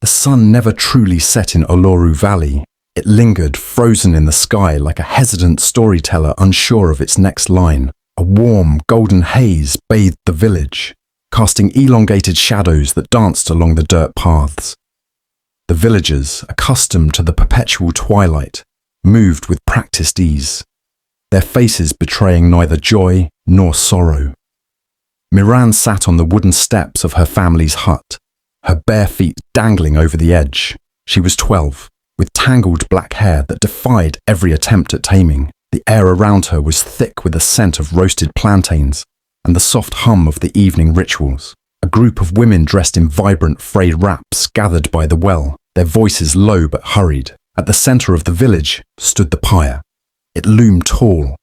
The sun never truly set in Uluru Valley. It lingered, frozen in the sky like a hesitant storyteller unsure of its next line. A warm, golden haze bathed the village, casting elongated shadows that danced along the dirt paths. The villagers, accustomed to the perpetual twilight, moved with practiced ease, their faces betraying neither joy nor sorrow. Miran sat on the wooden steps of her family's hut, her bare feet dangling over the edge. She was 12, with tangled black hair that defied every attempt at taming. The air around her was thick with the scent of roasted plantains and the soft hum of the evening rituals. A group of women dressed in vibrant frayed wraps gathered by the well, their voices low but hurried. At the centre of the village stood the pyre. It loomed tall,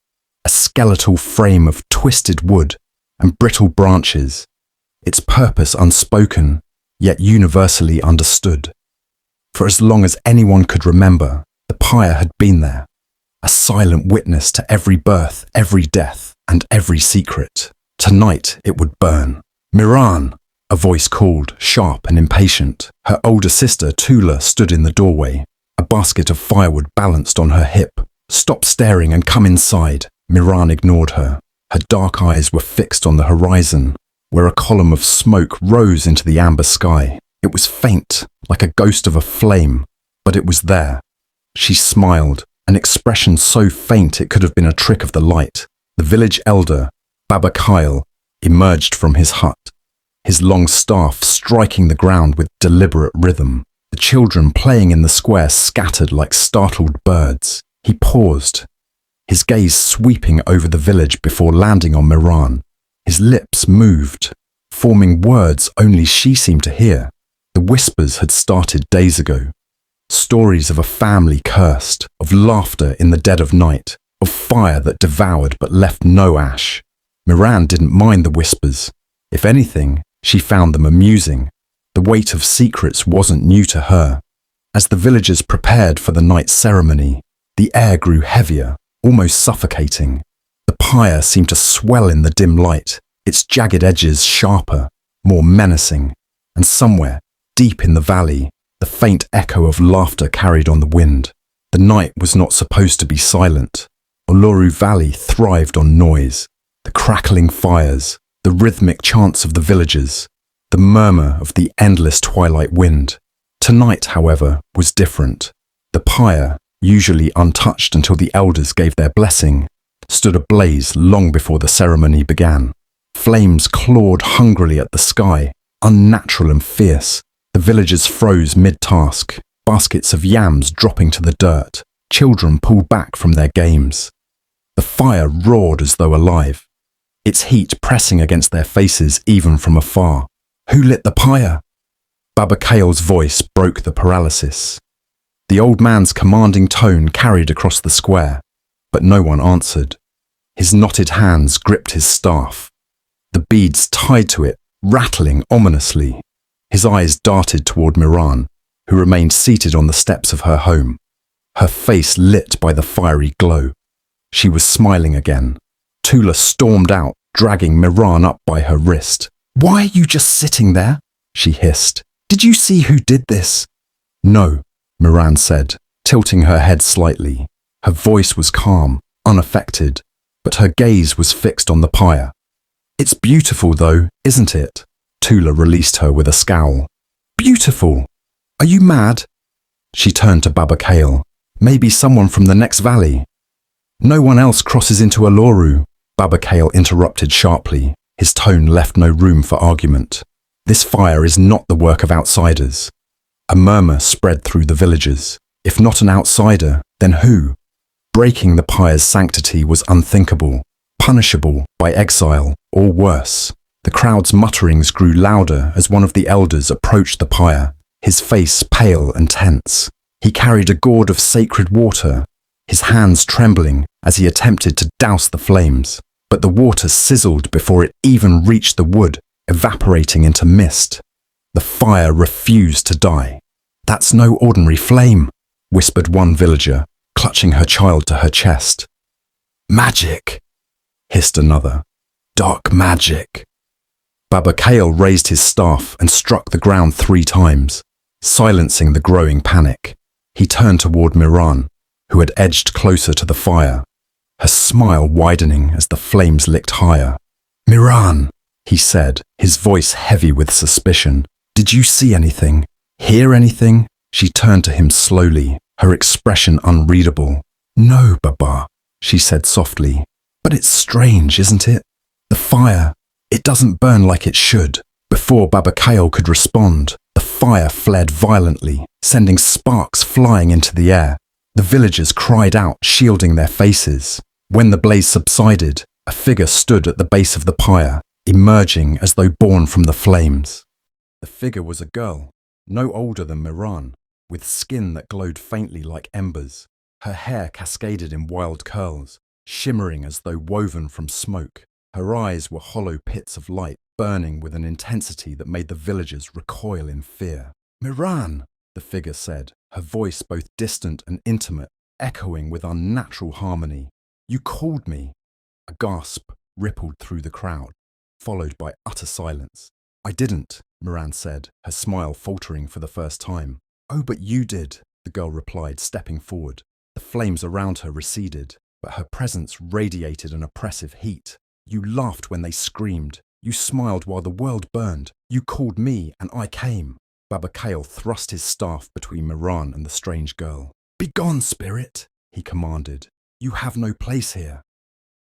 a skeletal frame of twisted wood and brittle branches, its purpose unspoken, yet universally understood. For as long as anyone could remember, the pyre had been there, a silent witness to every birth, every death, and every secret. Tonight it would burn. "Miran!" a voice called, sharp and impatient. Her older sister, Tula, stood in the doorway, a basket of firewood balanced on her hip. "Stop staring and come inside." Miran ignored her. Her dark eyes were fixed on the horizon, where a column of smoke rose into the amber sky. It was faint, like a ghost of a flame, but it was there. She smiled, an expression so faint it could have been a trick of the light. The village elder, Baba Kyle, emerged from his hut, his long staff striking the ground with deliberate rhythm. The children playing in the square scattered like startled birds. He paused, his gaze sweeping over the village before landing on Miran. His lips moved, forming words only she seemed to hear. The whispers had started days ago. Stories of a family cursed, of laughter in the dead of night, of fire that devoured but left no ash. Miran didn't mind the whispers. If anything, she found them amusing. The weight of secrets wasn't new to her. As the villagers prepared for the night's ceremony, the air grew heavier, almost suffocating. The pyre seemed to swell in the dim light, its jagged edges sharper, more menacing, and somewhere, deep in the valley, the faint echo of laughter carried on the wind. The night was not supposed to be silent. Uluru Valley thrived on noise, the crackling fires, the rhythmic chants of the villagers, the murmur of the endless twilight wind. Tonight, however, was different. The pyre, usually untouched until the elders gave their blessing, stood ablaze long before the ceremony began. Flames clawed hungrily at the sky, unnatural and fierce. The villagers froze mid-task, baskets of yams dropping to the dirt. Children pulled back from their games. The fire roared as though alive, its heat pressing against their faces even from afar. "Who lit the pyre?" Baba Kale's voice broke the paralysis. The old man's commanding tone carried across the square, but no one answered. His knotted hands gripped his staff, the beads tied to it rattling ominously. His eyes darted toward Miran, who remained seated on the steps of her home, her face lit by the fiery glow. She was smiling again. Tula stormed out, dragging Miran up by her wrist. "Why are you just sitting there?" she hissed. "Did you see who did this?" "No," Miran said, tilting her head slightly. Her voice was calm, unaffected, but her gaze was fixed on the pyre. "It's beautiful though, isn't it?" Tula released her with a scowl. "Beautiful? Are you mad?" She turned to Baba Kale. "Maybe someone from the next valley." "No one else crosses into Uluru," Baba Kale interrupted sharply. His tone left no room for argument. "This fire is not the work of outsiders." A murmur spread through the villagers. If not an outsider, then who? Breaking the pyre's sanctity was unthinkable, punishable by exile, or worse. The crowd's mutterings grew louder as one of the elders approached the pyre, his face pale and tense. He carried a gourd of sacred water, his hands trembling as he attempted to douse the flames. But the water sizzled before it even reached the wood, evaporating into mist. The fire refused to die. "That's no ordinary flame," whispered one villager, clutching her child to her chest. "Magic," hissed another. "Dark magic." Baba Kale raised his staff and struck the ground 3 times. Silencing the growing panic, he turned toward Miran, who had edged closer to the fire, her smile widening as the flames licked higher. "Miran," he said, his voice heavy with suspicion. "Did you see anything? Hear anything?" She turned to him slowly, her expression unreadable. "No, Baba," she said softly. "But it's strange, isn't it? The fire, it doesn't burn like it should." Before Baba Kale could respond, the fire flared violently, sending sparks flying into the air. The villagers cried out, shielding their faces. When the blaze subsided, a figure stood at the base of the pyre, emerging as though born from the flames. The figure was a girl, no older than Miran, with skin that glowed faintly like embers. Her hair cascaded in wild curls, shimmering as though woven from smoke. Her eyes were hollow pits of light, burning with an intensity that made the villagers recoil in fear. "Miran," the figure said, her voice both distant and intimate, echoing with unnatural harmony. "You called me." A gasp rippled through the crowd, followed by utter silence. "I didn't," Miran said, her smile faltering for the first time. "Oh, but you did," the girl replied, stepping forward. The flames around her receded, but her presence radiated an oppressive heat. "You laughed when they screamed. You smiled while the world burned. You called me, and I came." Baba Kale thrust his staff between Miran and the strange girl. "Begone, spirit," he commanded. "You have no place here."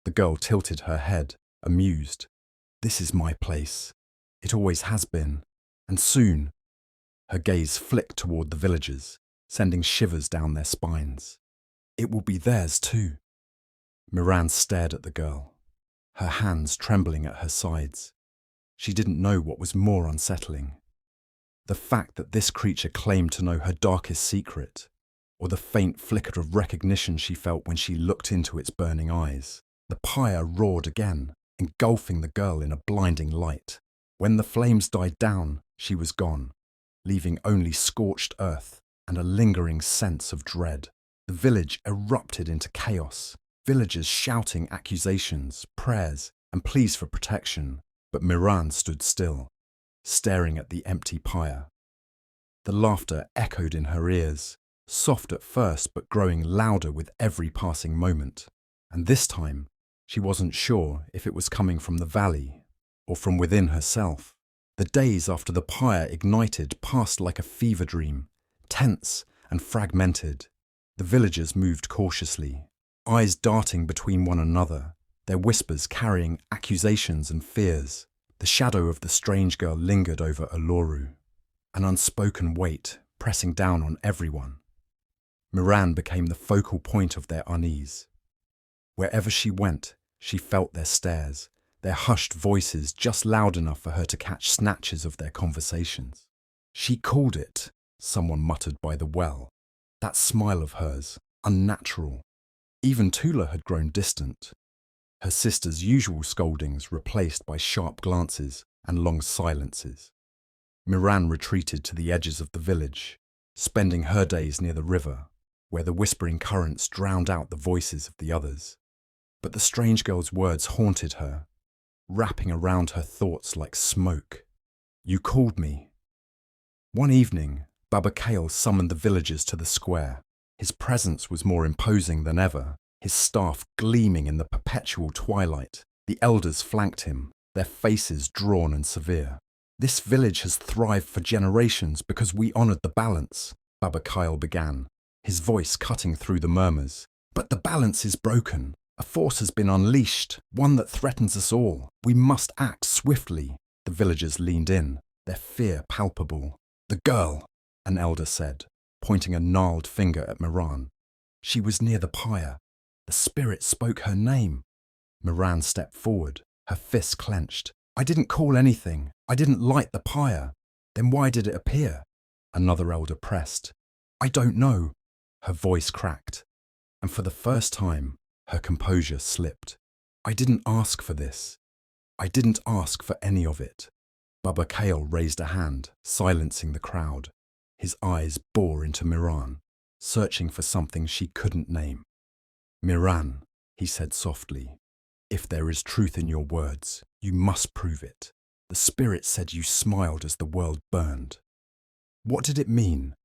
The girl tilted her head, amused. "This is my place. It always has been. And soon." Her gaze flicked toward the villagers, sending shivers down their spines. "It will be theirs too." Miran stared at the girl, her hands trembling at her sides. She didn't know what was more unsettling. The fact that this creature claimed to know her darkest secret, or the faint flicker of recognition she felt when she looked into its burning eyes. The pyre roared again, engulfing the girl in a blinding light. When the flames died down, she was gone, leaving only scorched earth and a lingering sense of dread. The village erupted into chaos, villagers shouting accusations, prayers, and pleas for protection. But Miran stood still, staring at the empty pyre. The laughter echoed in her ears, soft at first but growing louder with every passing moment. And this time, she wasn't sure if it was coming from the valley or from within herself. The days after the pyre ignited passed like a fever dream, tense and fragmented. The villagers moved cautiously, eyes darting between one another, their whispers carrying accusations and fears. The shadow of the strange girl lingered over Oloru, an unspoken weight pressing down on everyone. Miran became the focal point of their unease. Wherever she went, she felt their stares, their hushed voices just loud enough for her to catch snatches of their conversations. "She called it," someone muttered by the well. That smile of hers, unnatural. Even Tula had grown distant, her sister's usual scoldings replaced by sharp glances and long silences. Miran retreated to the edges of the village, spending her days near the river, where the whispering currents drowned out the voices of the others. But the strange girl's words haunted her, wrapping around her thoughts like smoke. "You called me." One evening, Baba Kale summoned the villagers to the square. His presence was more imposing than ever, his staff gleaming in the perpetual twilight. The elders flanked him, their faces drawn and severe. "This village has thrived for generations because we honoured the balance," Baba Kyle began, his voice cutting through the murmurs. "But the balance is broken. A force has been unleashed, one that threatens us all. We must act swiftly." The villagers leaned in, their fear palpable. "The girl," an elder said, pointing a gnarled finger at Miran. "She was near the pyre. The spirit spoke her name." Miran stepped forward, her fists clenched. "I didn't call anything. I didn't light the pyre. Then why did it appear?" Another elder pressed. "I don't know." Her voice cracked, and for the first time, her composure slipped. "I didn't ask for this. I didn't ask for any of it." Baba Kale raised a hand, silencing the crowd. His eyes bore into Miran, searching for something she couldn't name. "Miran," he said softly, "if there is truth in your words, you must prove it. The spirit said you smiled as the world burned." What did it mean?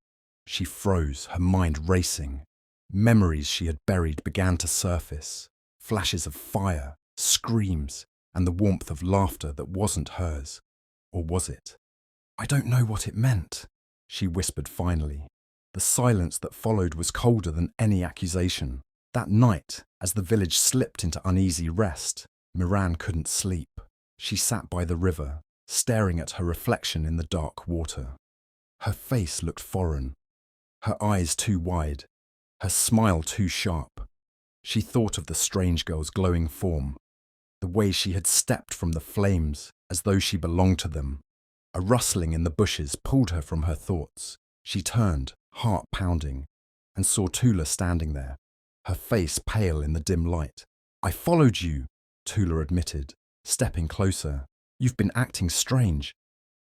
She froze, her mind racing. Memories she had buried began to surface. Flashes of fire, screams, and the warmth of laughter that wasn't hers. Or was it? I don't know what it meant, she whispered finally. The silence that followed was colder than any accusation. That night, as the village slipped into uneasy rest, Miran couldn't sleep. She sat by the river, staring at her reflection in the dark water. Her face looked foreign, her eyes too wide, her smile too sharp. She thought of the strange girl's glowing form, the way she had stepped from the flames as though she belonged to them. A rustling in the bushes pulled her from her thoughts. She turned, heart pounding, and saw Tula standing there, her face pale in the dim light. I followed you, Tula admitted, stepping closer. You've been acting strange.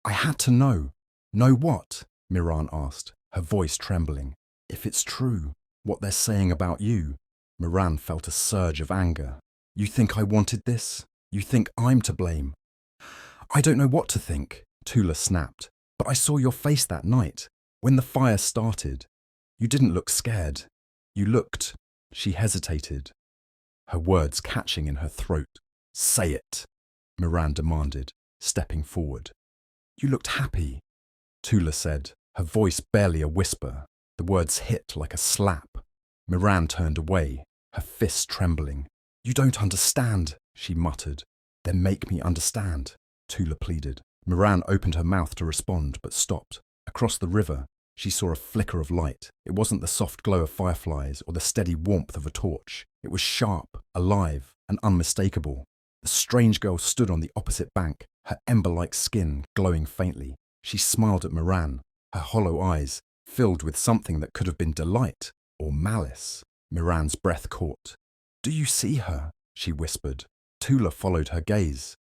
I had to know. Know what? Miran asked, her voice trembling. If it's true, what they're saying about you. Miran felt a surge of anger. You think I wanted this? You think I'm to blame? I don't know what to think, Tula snapped, but I saw your face that night, when the fire started. You didn't look scared. You looked. She hesitated, her words catching in her throat. Say it, Miran demanded, stepping forward. You looked happy, Tula said, her voice barely a whisper. The words hit like a slap. Miran turned away, her fists trembling. You don't understand, she muttered. Then make me understand, Tula pleaded. Miran opened her mouth to respond, but stopped. Across the river, she saw a flicker of light. It wasn't the soft glow of fireflies or the steady warmth of a torch. It was sharp, alive, and unmistakable. The strange girl stood on the opposite bank, her ember-like skin glowing faintly. She smiled at Miran, her hollow eyes filled with something that could have been delight or malice. Miran's breath caught. Do you see her? She whispered. Tula followed her gaze.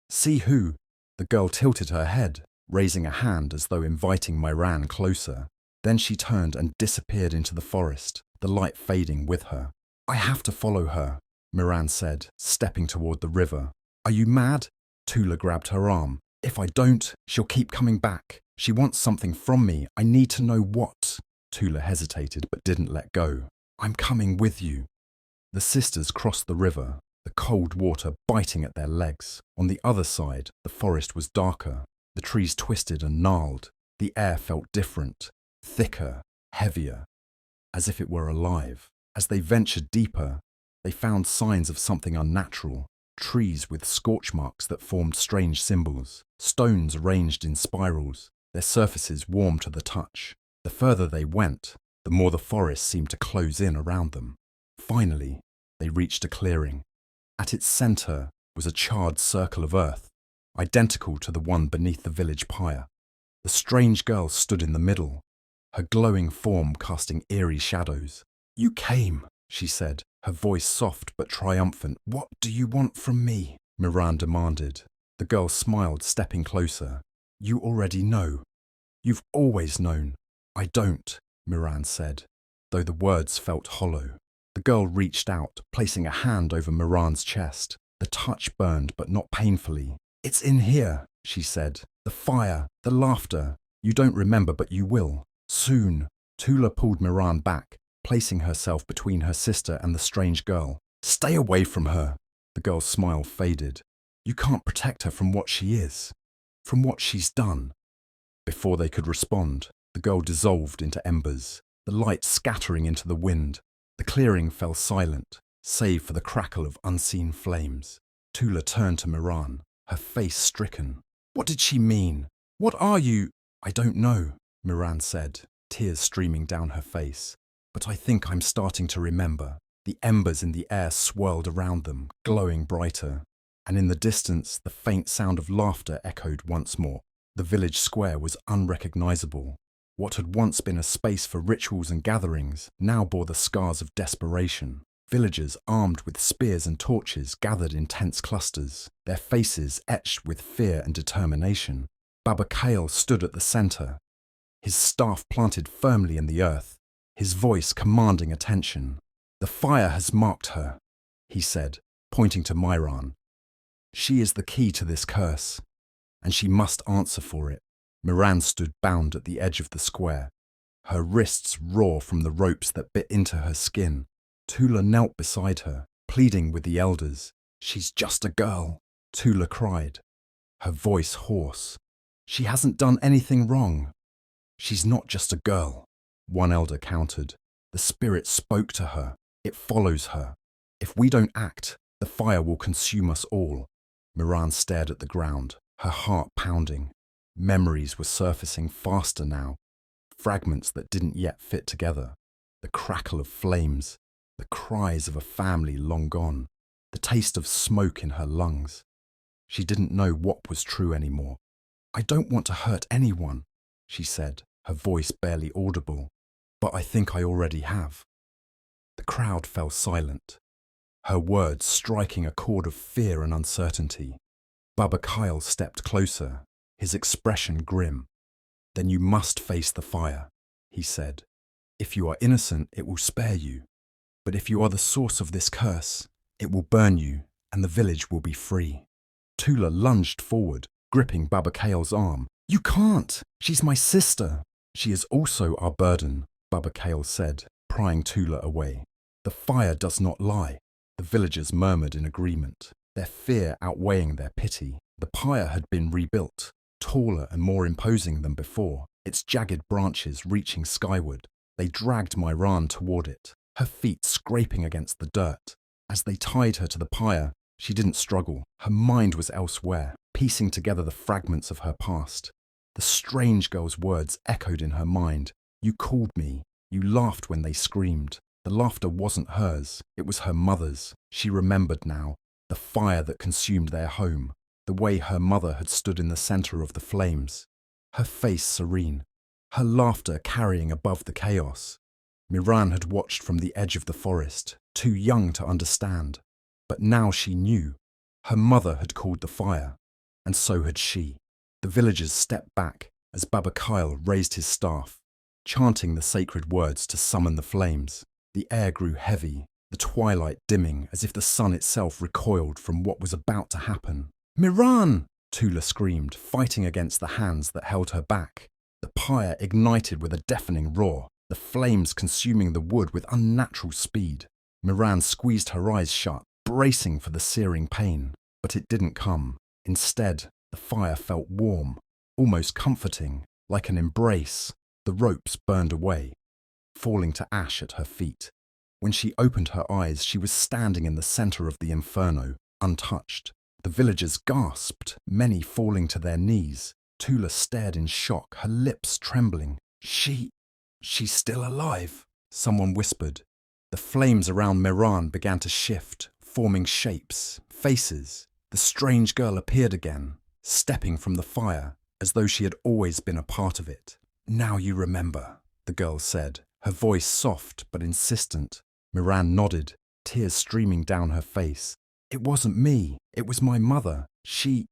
See who? The girl tilted her head, raising a hand as though inviting Miran closer. Then she turned and disappeared into the forest, the light fading with her. I have to follow her, Miran said, stepping toward the river. Are you mad? Tula grabbed her arm. If I don't, she'll keep coming back. She wants something from me. I need to know what. Tula hesitated but didn't let go. I'm coming with you. The sisters crossed the river, the cold water biting at their legs. On the other side, the forest was darker. The trees twisted and gnarled. The air felt different, thicker, heavier, as if it were alive. As they ventured deeper, they found signs of something unnatural. Trees with scorch marks that formed strange symbols. Stones arranged in spirals, their surfaces warm to the touch. The further they went, the more the forest seemed to close in around them. Finally, they reached a clearing. At its centre was a charred circle of earth, identical to the one beneath the village pyre. The strange girl stood in the middle, her glowing form casting eerie shadows. You came, she said, her voice soft but triumphant. What do you want from me? Miran demanded. The girl smiled, stepping closer. You already know. You've always known. I don't, Miran said, though the words felt hollow. The girl reached out, placing a hand over Miran's chest. The touch burned, but not painfully. It's in here, she said. The fire, the laughter. You don't remember, but you will. Soon. Tula pulled Miran back, placing herself between her sister and the strange girl. Stay away from her. The girl's smile faded. You can't protect her from what she is, from what she's done. Before they could respond, the girl dissolved into embers, the light scattering into the wind. The clearing fell silent, save for the crackle of unseen flames. Tula turned to Miran, her face stricken. What did she mean? What are you? I don't know, Miran said, tears streaming down her face. But I think I'm starting to remember. The embers in the air swirled around them, glowing brighter. And in the distance, the faint sound of laughter echoed once more. The village square was unrecognizable. What had once been a space for rituals and gatherings now bore the scars of desperation. Villagers armed with spears and torches gathered in tense clusters, their faces etched with fear and determination. Baba Kale stood at the center, his staff planted firmly in the earth, his voice commanding attention. The fire has marked her, he said, pointing to Miran. She is the key to this curse, and she must answer for it. Miran stood bound at the edge of the square, her wrists raw from the ropes that bit into her skin. Tula knelt beside her, pleading with the elders. "She's just a girl," Tula cried, her voice hoarse. "She hasn't done anything wrong." "She's not just a girl," one elder countered. "The spirit spoke to her. It follows her. If we don't act, the fire will consume us all." Miran stared at the ground, her heart pounding. Memories were surfacing faster now, fragments that didn't yet fit together. The crackle of flames, the cries of a family long gone, the taste of smoke in her lungs. She didn't know what was true anymore. "I don't want to hurt anyone," she said, her voice barely audible, "but I think I already have." The crowd fell silent, her words striking a chord of fear and uncertainty. Baba Kyle stepped closer, his expression grim. "Then you must face the fire," he said. "If you are innocent, it will spare you. But if you are the source of this curse, it will burn you, and the village will be free." Tula lunged forward, gripping Baba Kale's arm. "You can't! She's my sister." "She is also our burden," Baba Kale said, prying Tula away. "The fire does not lie." The villagers murmured in agreement, their fear outweighing their pity. The pyre had been rebuilt, taller and more imposing than before, its jagged branches reaching skyward. They dragged Miran toward it, her feet scraping against the dirt. As they tied her to the pyre, she didn't struggle. Her mind was elsewhere, piecing together the fragments of her past. The strange girl's words echoed in her mind. "You called me. You laughed when they screamed." The laughter wasn't hers, it was her mother's. She remembered now, the fire that consumed their home, the way her mother had stood in the center of the flames, her face serene, her laughter carrying above the chaos. Miran had watched from the edge of the forest, too young to understand. But now she knew. Her mother had called the fire, and so had she. The villagers stepped back as Baba Kyle raised his staff, chanting the sacred words to summon the flames. The air grew heavy, the twilight dimming as if the sun itself recoiled from what was about to happen. "Miran!" Tula screamed, fighting against the hands that held her back. The pyre ignited with a deafening roar, the flames consuming the wood with unnatural speed. Miran squeezed her eyes shut, bracing for the searing pain. But it didn't come. Instead, the fire felt warm, almost comforting, like an embrace. The ropes burned away, falling to ash at her feet. When she opened her eyes, she was standing in the center of the inferno, untouched. The villagers gasped, many falling to their knees. Tula stared in shock, her lips trembling. She's still alive," someone whispered. The flames around Miran began to shift, forming shapes, faces. The strange girl appeared again, stepping from the fire, as though she had always been a part of it. "Now you remember," the girl said, her voice soft but insistent. Miran nodded, tears streaming down her face. "It wasn't me. It was my mother. She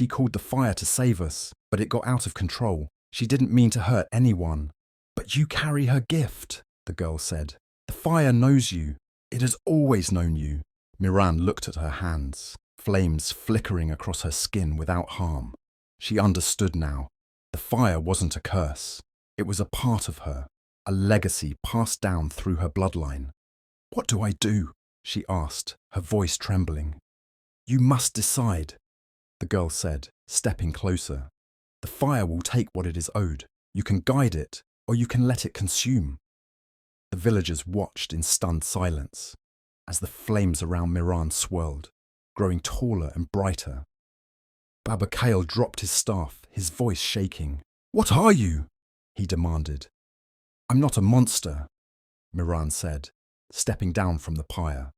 called the fire to save us, but it got out of control. She didn't mean to hurt anyone." "But you carry her gift," the girl said. "The fire knows you. It has always known you." Miran looked at her hands, flames flickering across her skin without harm. She understood now. The fire wasn't a curse. It was a part of her, a legacy passed down through her bloodline. "What do I do?" she asked, her voice trembling. "You must decide," the girl said, stepping closer. "The fire will take what it is owed. You can guide it, or you can let it consume." The villagers watched in stunned silence as the flames around Miran swirled, growing taller and brighter. Baba Kale dropped his staff, his voice shaking. "What are you?" he demanded. "I'm not a monster," Miran said, stepping down from the pyre.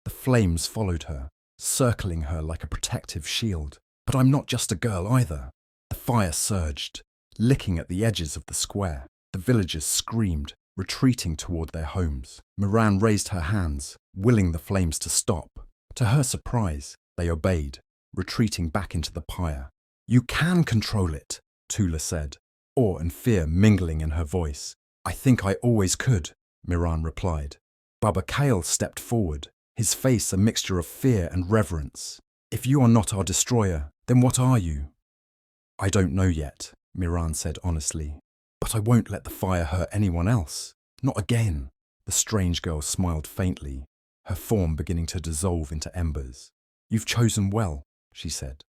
The flames followed her, circling her like a protective shield. "But I'm not just a girl either." The fire surged, licking at the edges of the square. The villagers screamed, retreating toward their homes. Miran raised her hands, willing the flames to stop. To her surprise, they obeyed, retreating back into the pyre. "You can control it," Tula said, awe and fear mingling in her voice. "I think I always could," Miran replied. Baba Kale stepped forward, his face a mixture of fear and reverence. "If you are not our destroyer, then what are you?" "I don't know yet," Miran said honestly. But I won't let the fire hurt anyone else. Not again. The strange girl smiled faintly, her form beginning to dissolve into embers. You've chosen well, she said.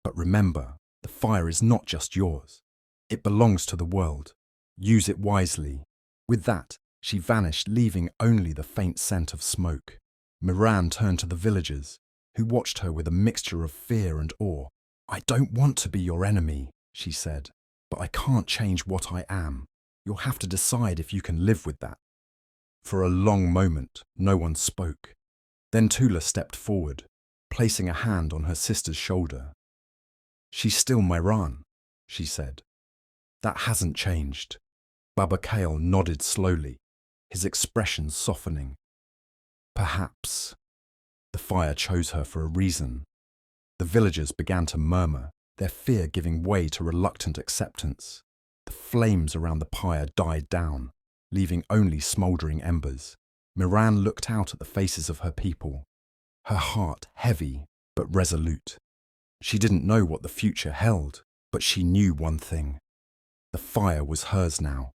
But remember, the fire is not just yours. It belongs to the world. Use it wisely. With that, she vanished, leaving only the faint scent of smoke. Miran turned to the villagers, who watched her with a mixture of fear and awe. I don't want to be your enemy, she said, but I can't change what I am. You'll have to decide if you can live with that. For a long moment, no one spoke. Then Tula stepped forward, placing a hand on her sister's shoulder. She's still Miran, she said. That hasn't changed. Baba Kale nodded slowly, his expression softening. Perhaps. The fire chose her for a reason. The villagers began to murmur, their fear giving way to reluctant acceptance. The flames around the pyre died down, leaving only smouldering embers. Miran looked out at the faces of her people, her heart heavy but resolute. She didn't know what the future held, but she knew one thing. The fire was hers now,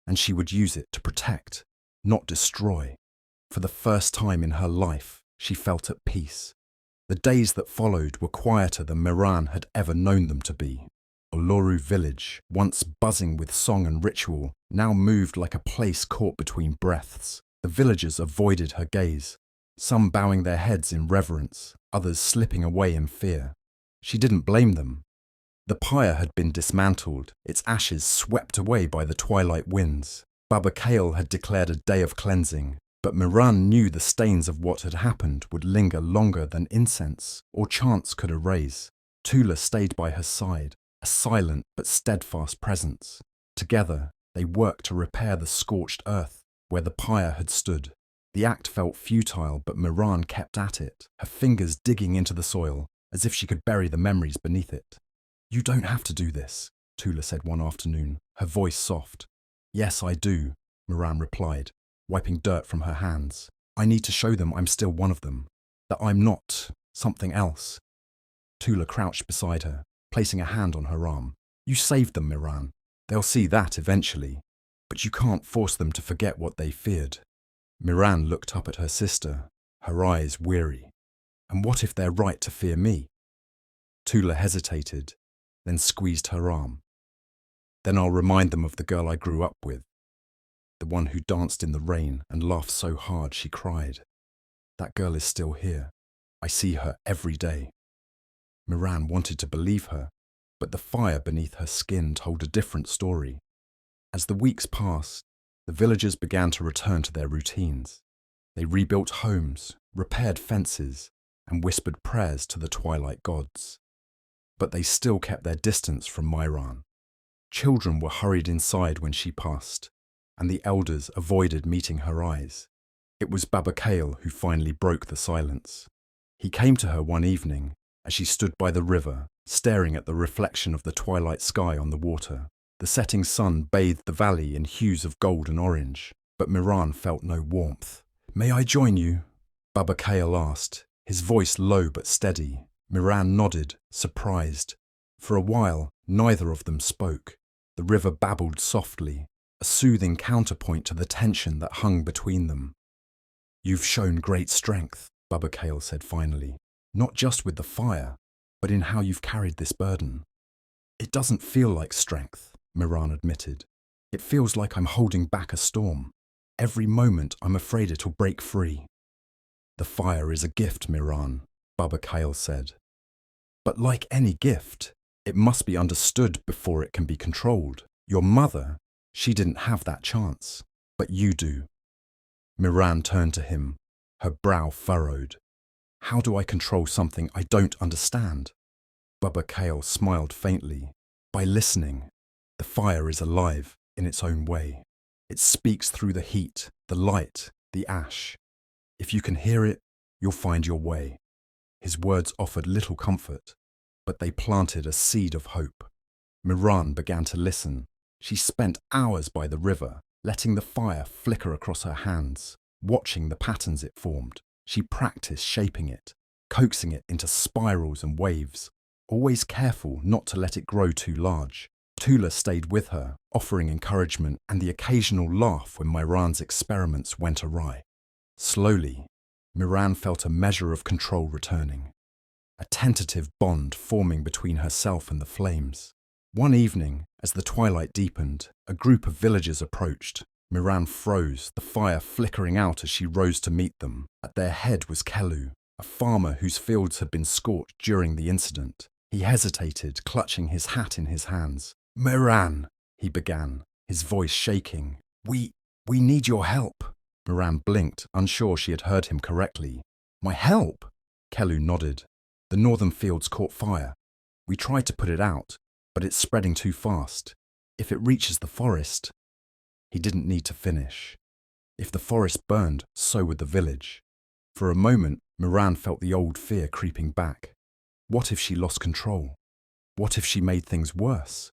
and she would use it to protect, not destroy. For the first time in her life, she felt at peace. The days that followed were quieter than Miran had ever known them to be. Oloru village, once buzzing with song and ritual, now moved like a place caught between breaths. The villagers avoided her gaze, some bowing their heads in reverence, others slipping away in fear. She didn't blame them. The pyre had been dismantled, its ashes swept away by the twilight winds. Baba Kale had declared a day of cleansing, but Miran knew the stains of what had happened would linger longer than incense or chants could erase. Tula stayed by her side, a silent but steadfast presence. Together, they worked to repair the scorched earth where the pyre had stood. The act felt futile, but Miran kept at it, her fingers digging into the soil, as if she could bury the memories beneath it. You don't have to do this, Tula said one afternoon, her voice soft. Yes, I do, Miran replied, wiping dirt from her hands. I need to show them I'm still one of them, that I'm not something else. Tula crouched beside her, placing a hand on her arm. You saved them, Miran. They'll see that eventually, but you can't force them to forget what they feared. Miran looked up at her sister, her eyes weary. And what if they're right to fear me? Tula hesitated, then squeezed her arm. Then I'll remind them of the girl I grew up with, the one who danced in the rain and laughed so hard she cried. That girl is still here. I see her every day. Miran wanted to believe her, but the fire beneath her skin told a different story. As the weeks passed, the villagers began to return to their routines. They rebuilt homes, repaired fences, and whispered prayers to the twilight gods. But they still kept their distance from Miran. Children were hurried inside when she passed, and the elders avoided meeting her eyes. It was Baba Kale who finally broke the silence. He came to her one evening as she stood by the river, staring at the reflection of the twilight sky on the water. The setting sun bathed the valley in hues of gold and orange, but Miran felt no warmth. May I join you? Baba Kale asked, his voice low but steady. Miran nodded, surprised. For a while, neither of them spoke. The river babbled softly, a soothing counterpoint to the tension that hung between them. You've shown great strength, Baba Kale said finally, not just with the fire, but in how you've carried this burden. It doesn't feel like strength, Miran admitted. It feels like I'm holding back a storm. Every moment I'm afraid it'll break free. The fire is a gift, Miran, Baba Kale said. But like any gift, it must be understood before it can be controlled. Your mother, she didn't have that chance, but you do. Miran turned to him, her brow furrowed. How do I control something I don't understand? Baba Kale smiled faintly. By listening. The fire is alive in its own way. It speaks through the heat, the light, the ash. If you can hear it, you'll find your way. His words offered little comfort, but they planted a seed of hope. Miran began to listen. She spent hours by the river, letting the fire flicker across her hands, watching the patterns it formed. She practiced shaping it, coaxing it into spirals and waves, always careful not to let it grow too large. Tula stayed with her, offering encouragement and the occasional laugh when Miran's experiments went awry. Slowly, Miran felt a measure of control returning, a tentative bond forming between herself and the flames. One evening, as the twilight deepened, a group of villagers approached. Miran froze, the fire flickering out as she rose to meet them. At their head was Kelu, a farmer whose fields had been scorched during the incident. He hesitated, clutching his hat in his hands. "Miran," he began, his voice shaking. We need your help." Miran blinked, unsure she had heard him correctly. "My help?" Kelu nodded. "The northern fields caught fire. We tried to put it out, but it's spreading too fast. If it reaches the forest..." He didn't need to finish. If the forest burned, so would the village. For a moment, Miran felt the old fear creeping back. What if she lost control? What if she made things worse?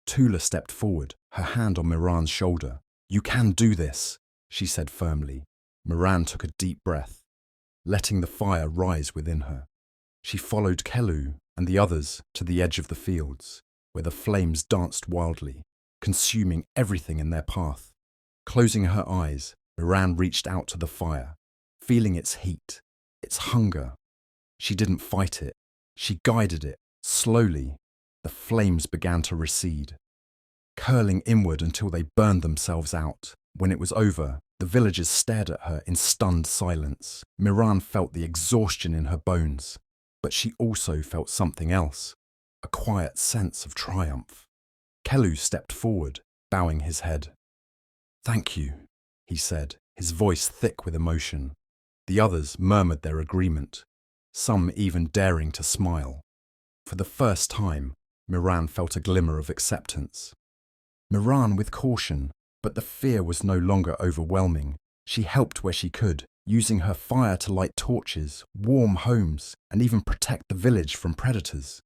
Tula stepped forward, her hand on Miran's shoulder. "You can do this," she said firmly. Miran took a deep breath, letting the fire rise within her. She followed Kelu and the others to the edge of the fields, where the flames danced wildly, consuming everything in their path. Closing her eyes, Miran reached out to the fire, feeling its heat, its hunger. She didn't fight it. She guided it. Slowly, the flames began to recede, curling inward until they burned themselves out. When it was over, the villagers stared at her in stunned silence. Miran felt the exhaustion in her bones, but she also felt something else, a quiet sense of triumph. Kelu stepped forward, bowing his head. "Thank you," he said, his voice thick with emotion. The others murmured their agreement, some even daring to smile. For the first time, Miran felt a glimmer of acceptance. Miran with caution, but the fear was no longer overwhelming. She helped where she could, using her fire to light torches, warm homes, and even protect the village from predators.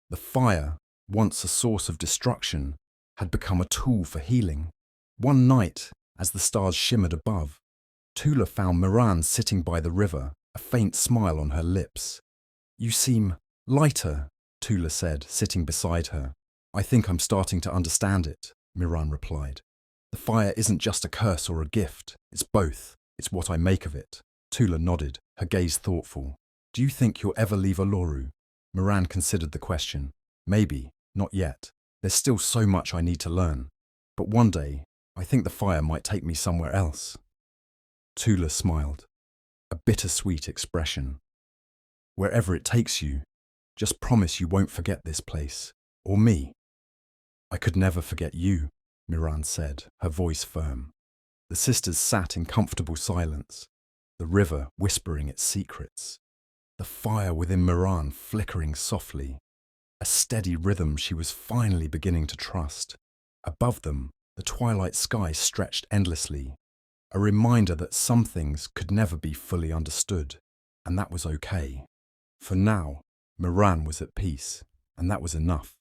The fire, once a source of destruction, had become a tool for healing. One night, as the stars shimmered above, Tula found Miran sitting by the river, a faint smile on her lips. "You seem lighter," Tula said, sitting beside her. "I think I'm starting to understand it," Miran replied. "The fire isn't just a curse or a gift, it's both. It's what I make of it." Tula nodded, her gaze thoughtful. "Do you think you'll ever leave Uluru?" Miran considered the question. "Maybe, not yet. There's still so much I need to learn. But one day, I think the fire might take me somewhere else." Tula smiled, a bittersweet expression. "Wherever it takes you, just promise you won't forget this place, or me." "I could never forget you," Miran said, her voice firm. The sisters sat in comfortable silence, the river whispering its secrets, the fire within Miran flickering softly, a steady rhythm she was finally beginning to trust. Above them, the twilight sky stretched endlessly, a reminder that some things could never be fully understood, and that was okay. For now, Miran was at peace, and that was enough.